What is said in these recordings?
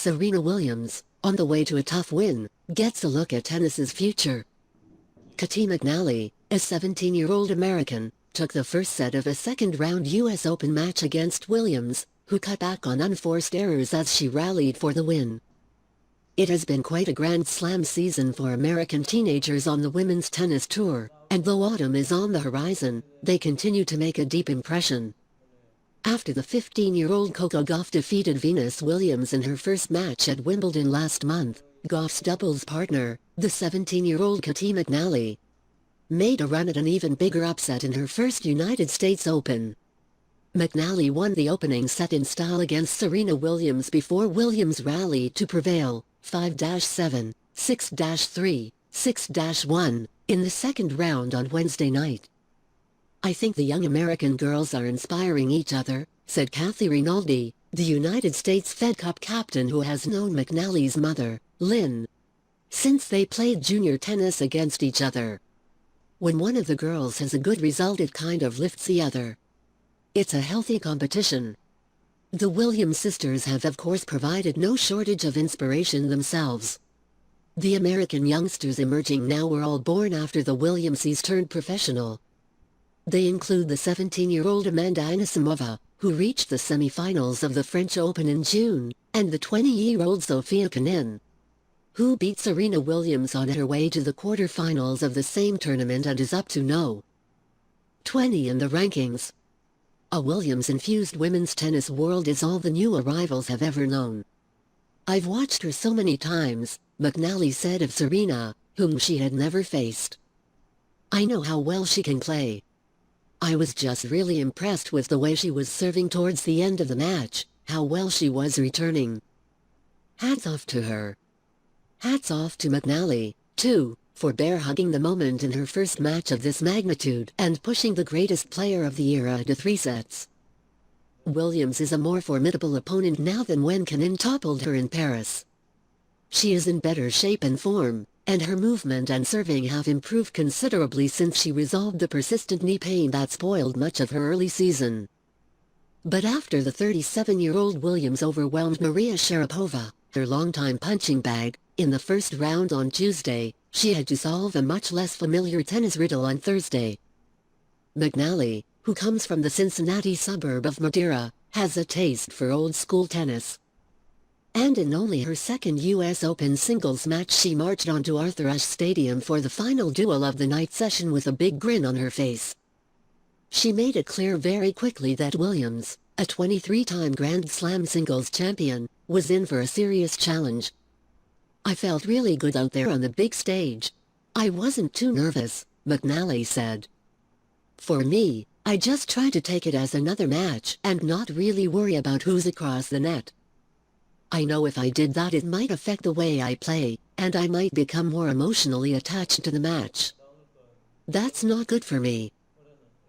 Serena Williams, on the way to a tough win, gets a look at tennis's future. Caty McNally, a 17-year-old American, took the first set of a second-round U.S. Open match against Williams, who cut back on unforced errors as she rallied for the win. It has been quite a Grand Slam season for American teenagers on the women's tennis tour, and though autumn is on the horizon, they continue to make a deep impression. After the 15-year-old Coco Gauff defeated Venus Williams in her first match at Wimbledon last month, Gauff's doubles partner, the 17-year-old Caty McNally, made a run at an even bigger upset in her first United States Open. McNally won the opening set in style against Serena Williams before Williams rallied to prevail, 5-7, 6-3, 6-1, in the second round on Wednesday night. "I think the young American girls are inspiring each other," said Caty McNally, the United States Fed Cup captain who has known McNally's mother, Lynn, since they played junior tennis against each other. "When one of the girls has a good result, it kind of lifts the other. It's a healthy competition." The Williams sisters have of course provided no shortage of inspiration themselves. The American youngsters emerging now were all born after the Williamses turned professional. They include the 17-year-old Amanda Anisimova, who reached the semi-finals of the French Open in June, and the 20-year-old Sofia Kenin, who beat Serena Williams on her way to the quarter-finals of the same tournament and is up to no. 20 in the rankings. "A Williams-infused women's tennis world is all the new arrivals have ever known. I've watched her so many times," McNally said of Serena, whom she had never faced. "I know how well she can play. I was just really impressed with the way she was serving towards the end of the match, how well she was returning. Hats off to her." Hats off to McNally, too, for bear-hugging the moment in her first match of this magnitude and pushing the greatest player of the era to 3 sets. Williams is a more formidable opponent now than when Kenin toppled her in Paris. She is in better shape and form, and her movement and serving have improved considerably since she resolved the persistent knee pain that spoiled much of her early season. But after the 37-year-old Williams overwhelmed Maria Sharapova, her longtime punching bag, in the first round on Tuesday, she had to solve a much less familiar tennis riddle on Thursday. McNally, who comes from the Cincinnati suburb of Madeira, has a taste for old-school tennis. And in only her second U.S. Open singles match she marched onto Arthur Ashe Stadium for the final duel of the night session with a big grin on her face. She made it clear very quickly that Williams, a 23-time Grand Slam singles champion, was in for a serious challenge. "I felt really good out there on the big stage. I wasn't too nervous," McNally said. "For me, I just try to take it as another match and not really worry about who's across the net. I know if I did that it might affect the way I play, and I might become more emotionally attached to the match. That's not good for me."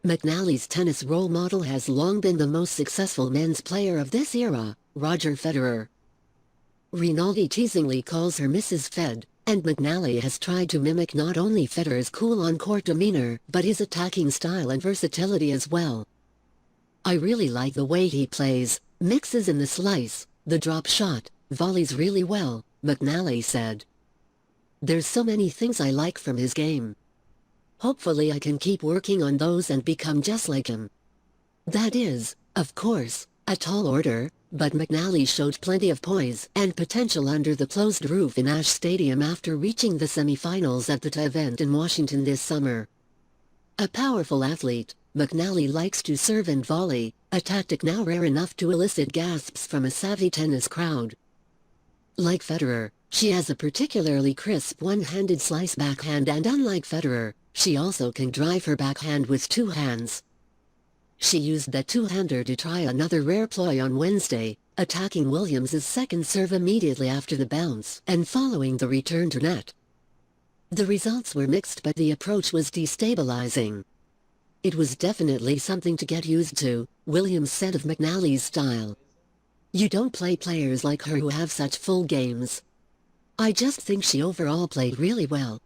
McNally's tennis role model has long been the most successful men's player of this era, Roger Federer. Rinaldi teasingly calls her Mrs. Fed, and McNally has tried to mimic not only Federer's cool on-court demeanor but his attacking style and versatility as well. "I really like the way he plays, mixes in the slice, the drop shot, volleys really well," McNally said. "There's so many things I like from his game. Hopefully I can keep working on those and become just like him. That is, of course, a tall order, but McNally showed plenty of poise and potential under the closed roof in Ashe Stadium after reaching the semifinals at the event in Washington this summer. A powerful athlete, McNally likes to serve and volley, a tactic now rare enough to elicit gasps from a savvy tennis crowd. Like Federer, she has a particularly crisp one-handed slice backhand, and unlike Federer, she also can drive her backhand with 2 hands. She used that two-hander to try another rare ploy on Wednesday, attacking Williams's second serve immediately after the bounce and following the return to net. The results were mixed, but the approach was destabilizing. "It was definitely something to get used to," Williams said of McNally's style. "You don't play players like her who have such full games. I just think she overall played really well,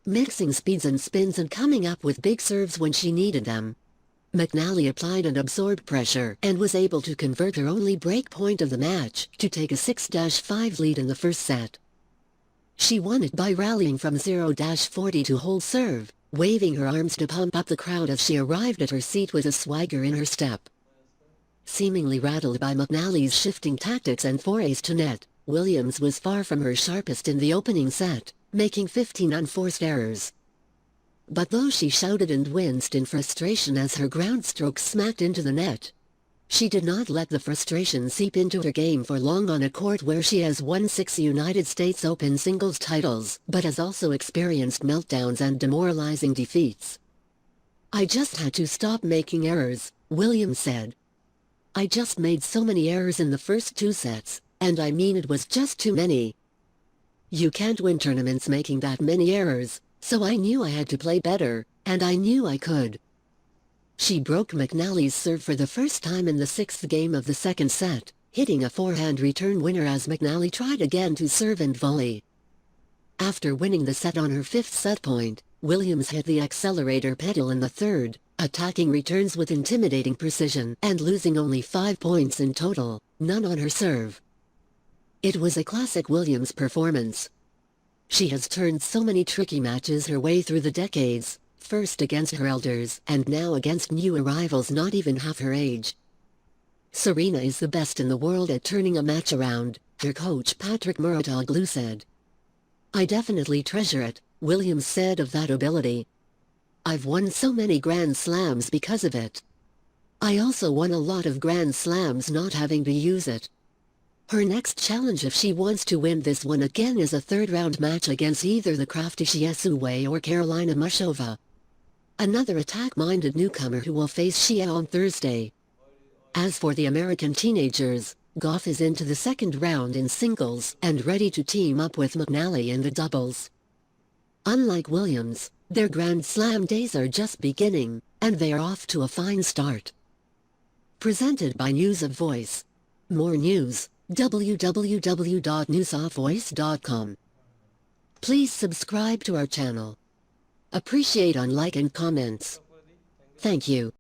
mixing speeds and spins and coming up with big serves when she needed them. McNally applied and absorbed pressure and was able to convert her only break point of the match to take a 6-5 lead in the first set. She won it by rallying from 0-40 to hold serve, waving her arms to pump up the crowd as she arrived at her seat with a swagger in her step. Seemingly rattled by McNally's shifting tactics and forays to net, Williams was far from her sharpest in the opening set, making 15 unforced errors. But though she shouted and winced in frustration as her ground strokes smacked into the net, she did not let the frustration seep into her game for long on a court where she has won 6 United States Open singles titles but has also experienced meltdowns and demoralizing defeats. "I just had to stop making errors," Williams said. "I just made so many errors in the first 2 sets, and I mean it was just too many. You can't win tournaments making that many errors, so I knew I had to play better, and I knew I could." She broke McNally's serve for the first time in the 6th game of the second set, hitting a forehand return winner as McNally tried again to serve and volley. After winning the set on her 5th set point, Williams hit the accelerator pedal in the third, attacking returns with intimidating precision and losing only 5 points in total, none on her serve. It was a classic Williams performance. She has turned so many tricky matches her way through the decades, first against her elders and now against new arrivals not even half her age. "Serena is the best in the world at turning a match around," her coach Patrick Mouratoglou said. "I definitely treasure it," Williams said of that ability. "I've won so many Grand Slams because of it. I also won a lot of Grand Slams not having to use it." Her next challenge if she wants to win this one again is a third-round match against either the crafty Xie Wei or Karolina Muchova, another attack-minded newcomer who will face Xie on Thursday. As for the American teenagers, Gauff is into the second round in singles and ready to team up with McNally in the doubles. Unlike Williams, their Grand Slam days are just beginning, and they are off to a fine start. Presented by News of Voice. More news, www.newsofvoice.com. Please subscribe to our channel. Appreciate on like and comments. Thank you.